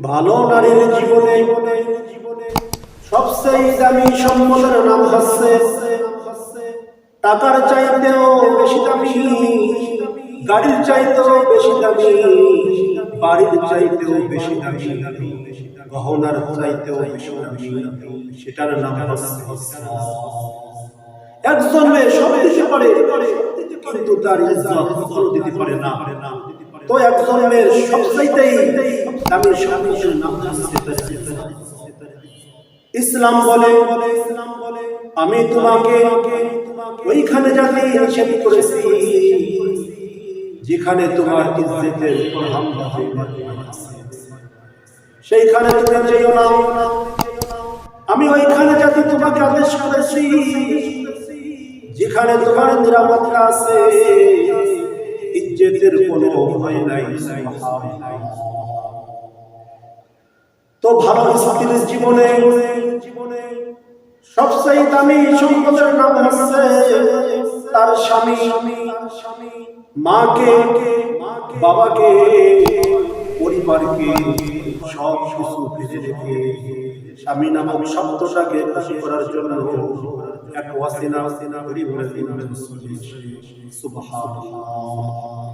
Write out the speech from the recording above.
ভালো নারীর জীবনে সবচেয়ে দামি সম্পদের নাম হচ্ছে টাকার চাইতেও বেশি দামি, গাড়ির চাইতেও বেশি দামি, বাড়ির চাইতেও বেশি দামি, গহনার চাইতেও বেশি দামি, সেটার নাম হচ্ছে একজন মেয়ে সব দিতে পারে কিন্তু তার ইজ্জত কখনো দিতে পারে না। তো একজন মেয়ের সবচাইতেই দামি সম্পদের নাম হচ্ছে ইসলাম বলে আমি তোমাকে ওইখানে যাতে নিষেধ করেছি যেখানে তোমার ইজ্জতের হামলা হবে, সেইখানে তুমি যেও না। আমি ওইখানে যাতে তোমাকে আদেশ করেছি যেখানে তোমার নিরাপত্তা আছে, ইজ্জতের কোনো ভয় নাই। তো ভালো স্ত্রীর জীবনে সবচেয়ে দামি সম্পদের নাম হচ্ছে তার স্বামী। মাকে, বাবাকে, পরিবারকে সব কিছু ফেলে রেখে স্বামী নামক শব্দটাকে খুশি করার জন্য এক ওয়াসিলা করি বলে সুবহানাল্লাহ।